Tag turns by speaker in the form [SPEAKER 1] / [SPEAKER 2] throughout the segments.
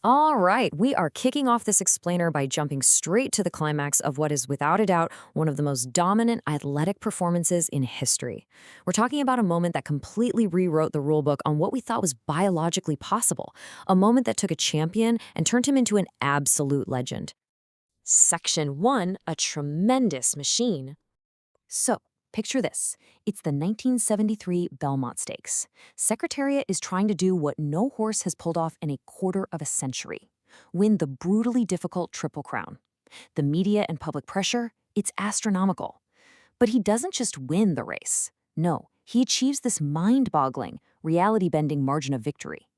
[SPEAKER 1] All right, we are kicking off this explainer by jumping straight to the climax of what is without a doubt one of the most dominant athletic performances in history. We're talking about a moment that completely rewrote the rulebook on what we thought was biologically possible, a moment that took a champion and turned him into an absolute legend. Section 1, a tremendous machine. So, picture this. It's the 1973 Belmont Stakes. Secretariat is trying to do what no horse has pulled off in a quarter of a century. Win the brutally difficult Triple Crown. The media and public pressure, it's astronomical. But he doesn't just win the race. No, he achieves this mind-boggling, reality-bending margin of victory.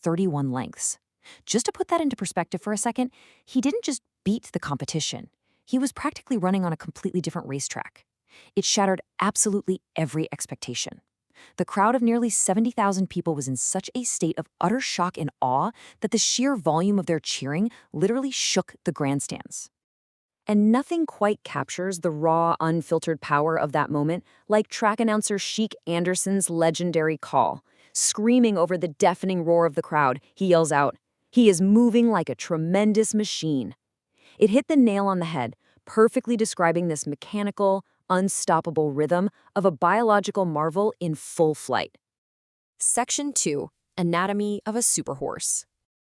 [SPEAKER 1] 31 lengths. Just to put that into perspective for a second, he didn't just beat the competition. He was practically running on a completely different racetrack. It shattered absolutely every expectation. The crowd of nearly 70,000 people was in such a state of utter shock and awe that the sheer volume of their cheering literally shook the grandstands. And nothing quite captures the raw, unfiltered power of that moment like track announcer Sheik Anderson's legendary call. Screaming over the deafening roar of the crowd, he yells out, "He is moving like a tremendous machine." It hit the nail on the head, perfectly describing this mechanical, unstoppable rhythm of a biological marvel in full flight. Section 2, Anatomy of a Superhorse.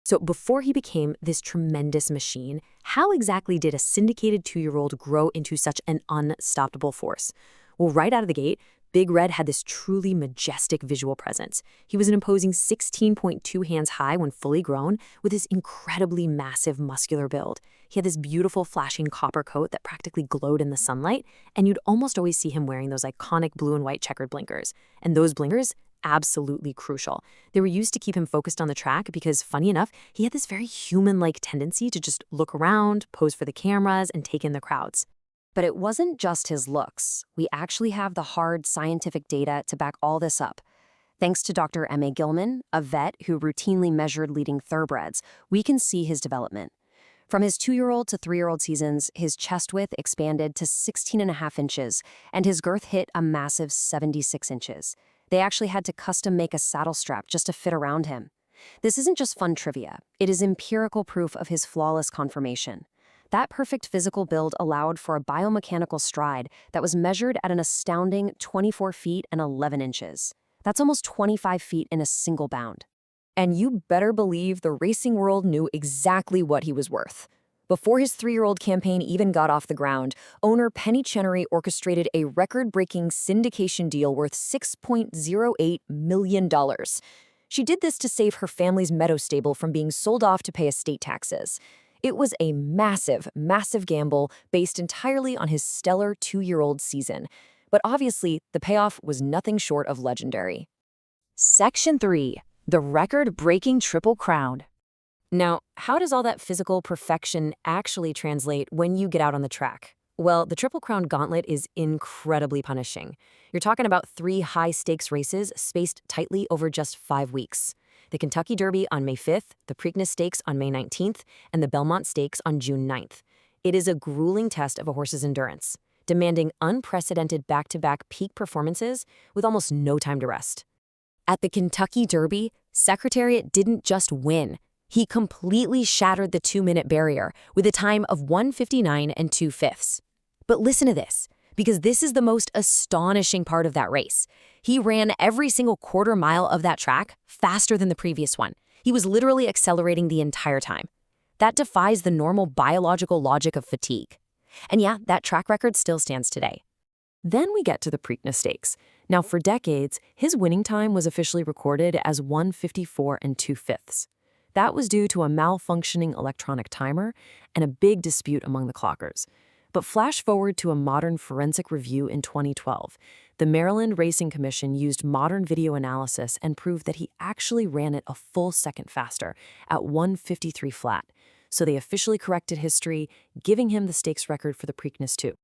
[SPEAKER 1] So before he became this tremendous machine, how exactly did a syndicated 2-year-old grow into such an unstoppable force? Well, right out of the gate, Big Red had this truly majestic visual presence. He was an imposing 16.2 hands high when fully grown, with this incredibly massive muscular build. He had this beautiful flashing copper coat that practically glowed in the sunlight, and you'd almost always see him wearing those iconic blue and white checkered blinkers. And those blinkers, absolutely crucial. They were used to keep him focused on the track because, funny enough, he had this very human-like tendency to just look around, pose for the cameras, and take in the crowds. But it wasn't just his looks. We actually have the hard scientific data to back all this up. Thanks to Dr. M.A. Gilman, a vet who routinely measured leading thoroughbreds, we can see his development. From his 2-year-old to 3-year-old seasons, his chest width expanded to 16.5 inches, and his girth hit a massive 76 inches. They actually had to custom make a saddle strap just to fit around him. This isn't just fun trivia. It is empirical proof of his flawless conformation. That perfect physical build allowed for a biomechanical stride that was measured at an astounding 24 feet and 11 inches. That's almost 25 feet in a single bound. And you better believe the racing world knew exactly what he was worth. Before his 3-year-old campaign even got off the ground, owner Penny Chenery orchestrated a record-breaking syndication deal worth $6.08 million. She did this to save her family's meadow stable from being sold off to pay estate taxes. It was a massive, massive gamble based entirely on his stellar 2-year-old season. But obviously, the payoff was nothing short of legendary. Section 3, the record-breaking Triple Crown. Now, how does all that physical perfection actually translate when you get out on the track? Well, the Triple Crown gauntlet is incredibly punishing. You're talking about 3 high-stakes races spaced tightly over just 5 weeks. The Kentucky Derby on May 5th, the Preakness Stakes on May 19th, and the Belmont Stakes on June 9th. It is a grueling test of a horse's endurance, demanding unprecedented back-to-back peak performances with almost no time to rest. At the Kentucky Derby, Secretariat didn't just win. He completely shattered the 2-minute barrier with a time of 1:59 2/5. But listen to this, because this is the most astonishing part of that race. He ran every single quarter mile of that track faster than the previous one. He was literally accelerating the entire time. That defies the normal biological logic of fatigue. And yeah, that track record still stands today. Then we get to the Preakness Stakes. Now, for decades, his winning time was officially recorded as 1:54 2/5. That was due to a malfunctioning electronic timer and a big dispute among the clockers. But flash forward to a modern forensic review in 2012. The Maryland Racing Commission used modern video analysis and proved that he actually ran it a full second faster at 1:53 flat. So they officially corrected history, giving him the stakes record for the Preakness too.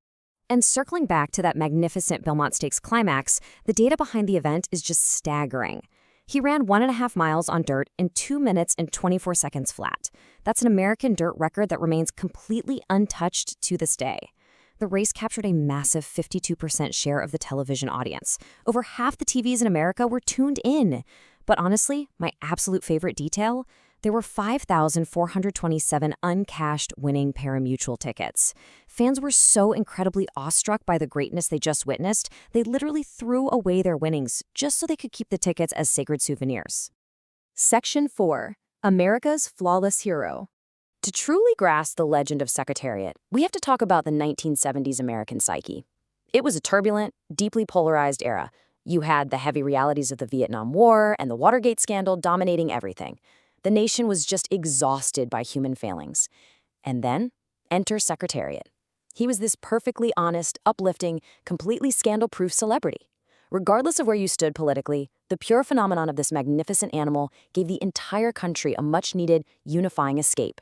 [SPEAKER 1] And circling back to that magnificent Belmont Stakes climax, the data behind the event is just staggering. He ran 1.5 miles on dirt in 2 minutes and 24 seconds flat. That's an American dirt record that remains completely untouched to this day. The race captured a massive 52% share of the television audience. Over half the TVs in America were tuned in. But honestly, my absolute favorite detail, There were 5,427 uncashed winning parimutuel tickets. Fans were so incredibly awestruck by the greatness they just witnessed, they literally threw away their winnings just so they could keep the tickets as sacred souvenirs. Section 4. America's Flawless Hero. To truly grasp the legend of Secretariat, we have to talk about the 1970s American psyche. It was a turbulent, deeply polarized era. You had the heavy realities of the Vietnam War and the Watergate scandal dominating everything. The nation was just exhausted by human failings. And then, enter Secretariat. He was this perfectly honest, uplifting, completely scandal-proof celebrity. Regardless of where you stood politically, the pure phenomenon of this magnificent animal gave the entire country a much-needed, unifying escape.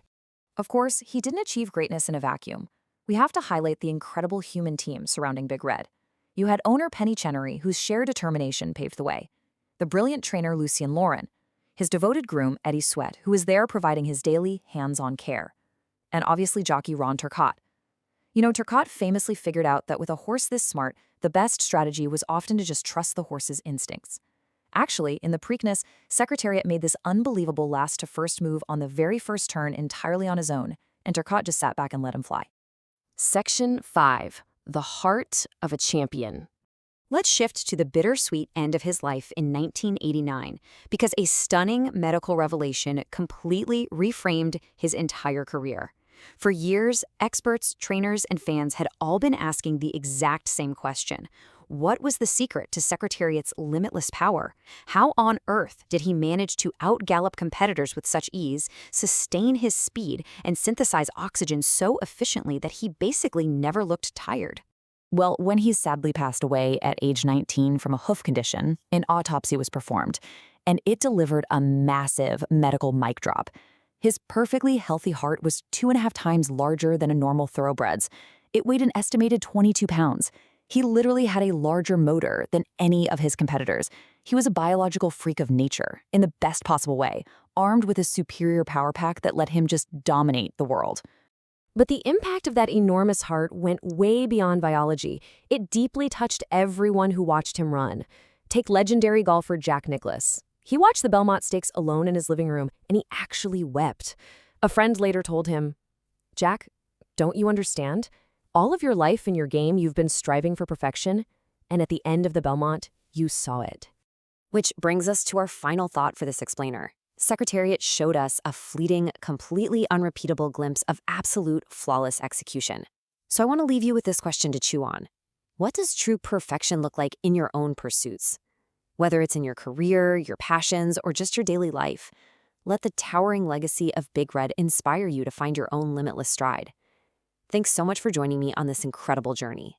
[SPEAKER 1] Of course, he didn't achieve greatness in a vacuum. We have to highlight the incredible human team surrounding Big Red. You had owner Penny Chenery, whose sheer determination paved the way. The brilliant trainer Lucien Lauren. His devoted groom, Eddie Sweat, who was there providing his daily, hands-on care. And obviously jockey Ron Turcotte. You know, Turcotte famously figured out that with a horse this smart, the best strategy was often to just trust the horse's instincts. Actually, in the Preakness, Secretariat made this unbelievable last-to-first move on the very first turn entirely on his own, and Turcotte just sat back and let him fly. Section 5. The Heart of a Champion. Let's shift to the bittersweet end of his life in 1989, because a stunning medical revelation completely reframed his entire career. For years, experts, trainers, and fans had all been asking the exact same question. What was the secret to Secretariat's limitless power? How on earth did he manage to outgallop competitors with such ease, sustain his speed, and synthesize oxygen so efficiently that he basically never looked tired? Well, when he sadly passed away at age 19 from a hoof condition, an autopsy was performed, and it delivered a massive medical mic drop. His perfectly healthy heart was 2.5 times larger than a normal thoroughbred's. It weighed an estimated 22 pounds. He literally had a larger motor than any of his competitors. He was a biological freak of nature, in the best possible way, armed with a superior power pack that let him just dominate the world. But the impact of that enormous heart went way beyond biology. It deeply touched everyone who watched him run. Take legendary golfer Jack Nicklaus. He watched the Belmont Stakes alone in his living room, and he actually wept. A friend later told him, "Jack, don't you understand? All of your life in your game, you've been striving for perfection, and at the end of the Belmont, you saw it." Which brings us to our final thought for this explainer. Secretariat showed us a fleeting, completely unrepeatable glimpse of absolute flawless execution. So I want to leave you with this question to chew on. What does true perfection look like in your own pursuits? Whether it's in your career, your passions, or just your daily life, let the towering legacy of Big Red inspire you to find your own limitless stride. Thanks so much for joining me on this incredible journey.